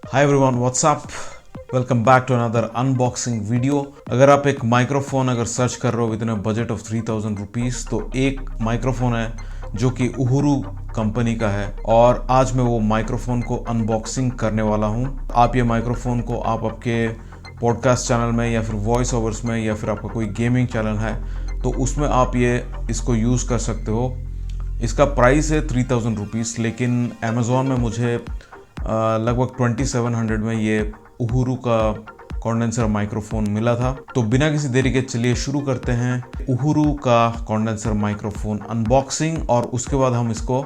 Hi everyone, what's up. Welcome back to another unboxing video. अगर आप एक microphone search कर रहे हो within a budget of 3000 rupees, तो एक माइक्रोफोन है जो कि उहुरु कंपनी का है और आज मैं वो माइक्रोफोन को अनबॉक्सिंग करने वाला हूँ। आप ये माइक्रोफोन को आप आपके पॉडकास्ट चैनल में या फिर वॉइस ओवर्स में या फिर आपका कोई गेमिंग चैनल है तो उसमें आप इसको यूज़ कर सकते हो। इसका प्राइस है 3000 रुपीज़, लेकिन अमेज़ॉन में मुझे लगभग 2700 में ये उहुरु का कॉन्डेंसर माइक्रोफोन मिला था। तो बिना किसी देरी के चलिए शुरू करते हैं उहुरु का कॉन्डेंसर माइक्रोफोन अनबॉक्सिंग, और उसके बाद हम इसको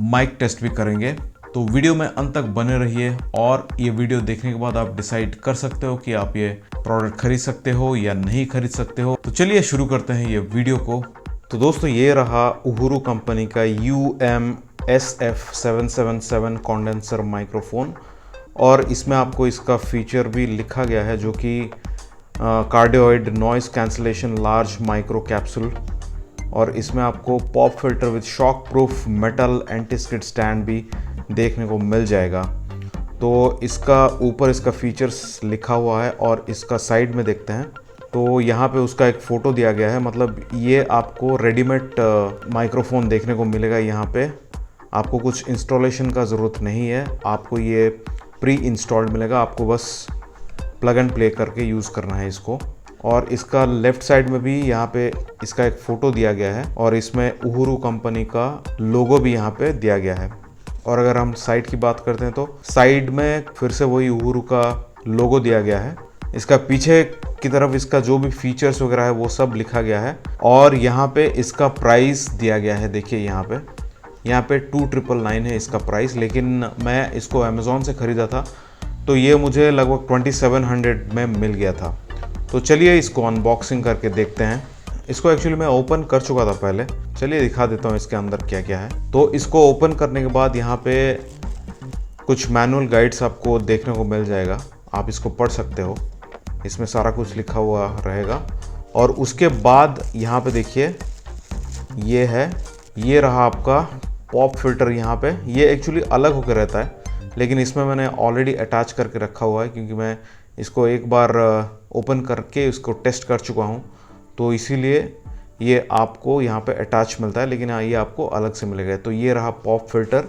माइक टेस्ट भी करेंगे। तो वीडियो में अंत तक बने रहिए और ये वीडियो देखने के बाद आप डिसाइड कर सकते हो कि आप ये प्रोडक्ट खरीद सकते हो या नहीं खरीद सकते हो। तो चलिए शुरू करते हैं ये वीडियो को। तो दोस्तों, ये रहा उहुरु कंपनी का UM-SF777 कॉन्डेंसर माइक्रोफोन, और इसमें आपको इसका फीचर भी लिखा गया है जो कि cardioid noise cancellation large micro capsule, और इसमें आपको pop filter with shock proof metal anti skid stand भी देखने को मिल जाएगा। तो इसका ऊपर इसका फीचर्स लिखा हुआ है और इसका साइड में देखते हैं तो यहाँ पे उसका एक फ़ोटो दिया गया है। मतलब ये आपको रेडीमेड माइक्रोफोन देखने को मिलेगा। यहाँ पे आपको कुछ इंस्टॉलेशन का ज़रूरत नहीं है, आपको ये प्री इंस्टॉल्ड मिलेगा। आपको बस प्लग एंड प्ले करके यूज़ करना है इसको। और इसका लेफ़्ट साइड में भी यहाँ पे इसका एक फ़ोटो दिया गया है और इसमें उहुरु कंपनी का लोगो भी यहाँ पे दिया गया है। और अगर हम साइड की बात करते हैं तो साइड में फिर से वही उहुरु का लोगो दिया गया है। इसका पीछे की तरफ इसका जो भी फीचर्स वगैरह है वो सब लिखा गया है, और यहाँ पे इसका प्राइस दिया गया है। देखिए यहाँ पे 2999 है इसका प्राइस, लेकिन मैं इसको अमेज़ॉन से ख़रीदा था तो ये मुझे लगभग 2700 में मिल गया था। तो चलिए इसको अनबॉक्सिंग करके देखते हैं। इसको एक्चुअली मैं ओपन कर चुका था पहले, चलिए दिखा देता हूँ इसके अंदर क्या क्या है। तो इसको ओपन करने के बाद यहाँ पे कुछ मैनुअल गाइड्स आपको देखने को मिल जाएगा, आप इसको पढ़ सकते हो। इसमें सारा कुछ लिखा हुआ रहेगा। और उसके बाद यहाँ पे देखिए ये रहा आपका पॉप फिल्टर। यहाँ पे ये एक्चुअली अलग होकर रहता है, लेकिन इसमें मैंने ऑलरेडी अटैच करके रखा हुआ है क्योंकि मैं इसको एक बार ओपन करके इसको टेस्ट कर चुका हूँ, तो इसीलिए ये आपको यहाँ पे अटैच मिलता है, लेकिन ये आपको अलग से मिलेगा। तो ये रहा पॉप फिल्टर।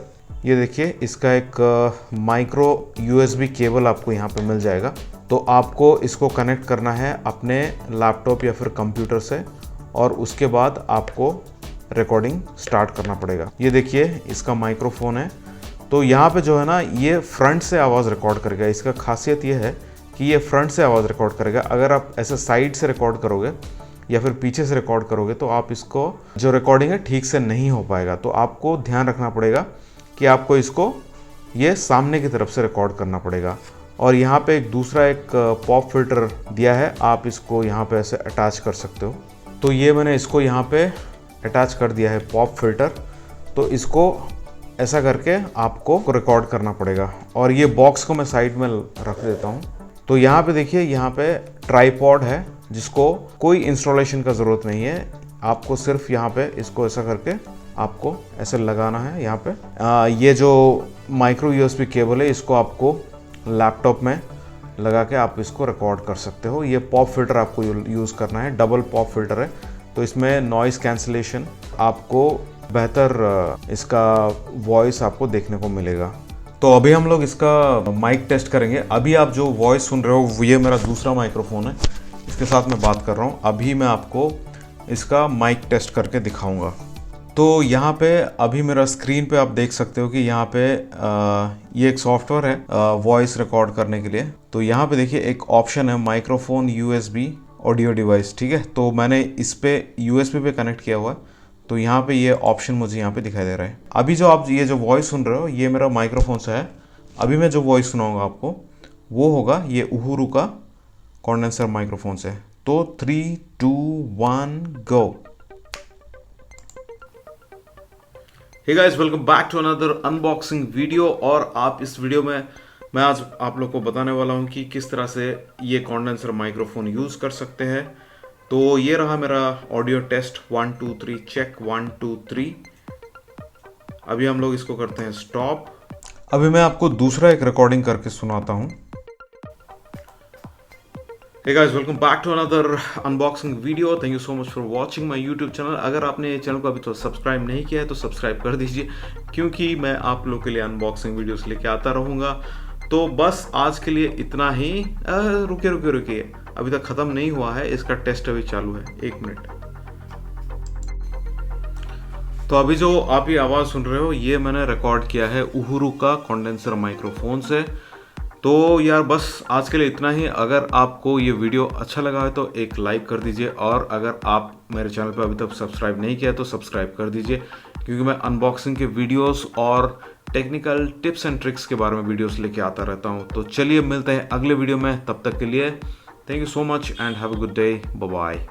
ये देखिए इसका एक माइक्रो USB केबल आपको यहाँ पे मिल जाएगा। तो आपको इसको कनेक्ट करना है अपने लैपटॉप या फिर कंप्यूटर से, और उसके बाद आपको रिकॉर्डिंग स्टार्ट करना पड़ेगा। ये देखिए इसका माइक्रोफोन है। तो यहाँ पे जो है ना, ये फ्रंट से आवाज़ रिकॉर्ड करेगा। इसका खासियत ये है कि ये फ्रंट से आवाज़ रिकॉर्ड करेगा। अगर आप ऐसे साइड से रिकॉर्ड करोगे या फिर पीछे से रिकॉर्ड करोगे तो आप इसको जो रिकॉर्डिंग है ठीक से नहीं हो पाएगा। तो आपको ध्यान रखना पड़ेगा कि आपको इसको ये सामने की तरफ से रिकॉर्ड करना पड़ेगा। और यहाँ पे एक दूसरा एक पॉप फिल्टर दिया है, आप इसको यहाँ पे ऐसे अटैच कर सकते हो। तो ये मैंने इसको यहाँ पे अटैच कर दिया है पॉप फिल्टर। तो इसको ऐसा करके आपको रिकॉर्ड करना पड़ेगा। और ये बॉक्स को मैं साइड में रख देता हूँ। तो यहाँ पे देखिए यहाँ पे ट्राइपॉड है जिसको कोई इंस्टॉलेशन का ज़रूरत नहीं है, आपको सिर्फ यहाँ पे इसको ऐसा करके आपको ऐसे लगाना है। यहाँ पे ये जो माइक्रो USB केबल है इसको आपको लैपटॉप में लगा के आप इसको रिकॉर्ड कर सकते हो। ये पॉप फिल्टर आपको यूज़ करना है, डबल पॉप फिल्टर है, तो इसमें नॉइस कैंसलेशन आपको बेहतर इसका वॉइस आपको देखने को मिलेगा। तो अभी हम लोग इसका माइक टेस्ट करेंगे। अभी आप जो वॉइस सुन रहे हो ये मेरा दूसरा माइक्रोफोन है, इसके साथ मैं बात कर रहा हूँ। अभी मैं आपको इसका माइक टेस्ट करके दिखाऊंगा। तो यहाँ पे अभी मेरा स्क्रीन पे आप देख सकते हो कि यहाँ पे ये एक सॉफ्टवेयर है वॉइस रिकॉर्ड करने के लिए। तो यहाँ पे देखिए एक ऑप्शन है माइक्रोफोन USB ऑडियो डिवाइस, ठीक है। तो मैंने इस पे USB पे कनेक्ट किया हुआ है, तो यहाँ पे ये ऑप्शन मुझे यहाँ पे दिखाई दे रहा है। अभी जो आप ये जो वॉइस सुन रहे हो ये मेरा माइक्रोफोन से है। अभी मैं जो वॉइस सुनाऊंगा आपको वो होगा ये उहुरु का कॉन्डेंसर माइक्रोफोन से। तो 3, 2, 1 go. Hey guys, welcome back to another unboxing video. और आप इस वीडियो में मैं आज आप लोग को बताने वाला हूं कि किस तरह से ये कॉन्डेंसर माइक्रोफोन यूज़ कर सकते हैं। तो ये रहा मेरा ऑडियो टेस्ट 1 2 3 चेक 1 2 3। अभी हम लोग इसको करते हैं स्टॉप। अभी मैं आपको दूसरा एक रिकॉर्डिंग करके सुनाता हूँ। Hey guys, welcome back to another unboxing video. Thank you so much for watching my YouTube channel. अगर आपने ये चैनल को अभी तो सब्सक्राइब नहीं किया है तो सब्सक्राइब कर दीजिए, क्योंकि मैं आप लोगों के लिए अनबॉक्सिंग वीडियोस लेके आता रहूँगा। तो बस आज के लिए इतना ही। रुकिए, अभी तक ख़त्म नहीं हुआ है, इसका टेस्ट अभी चालू है। 1 मिनट। तो अभी जो आप ये आवाज़ सुन रहे हो, ये मैंने रिकॉर्ड किया है उहुरु का कंडेंसर माइक्रोफोन से। तो यार बस आज के लिए इतना ही। अगर आपको ये वीडियो अच्छा लगा है तो एक लाइक कर दीजिए, और अगर आप मेरे चैनल पर अभी तक सब्सक्राइब नहीं किया तो सब्सक्राइब कर दीजिए, क्योंकि मैं अनबॉक्सिंग के वीडियोस और टेक्निकल टिप्स एंड ट्रिक्स के बारे में वीडियोस लेके आता रहता हूँ। तो चलिए मिलते हैं अगले वीडियो में, तब तक के लिए thank you so much and have a good day, bye bye.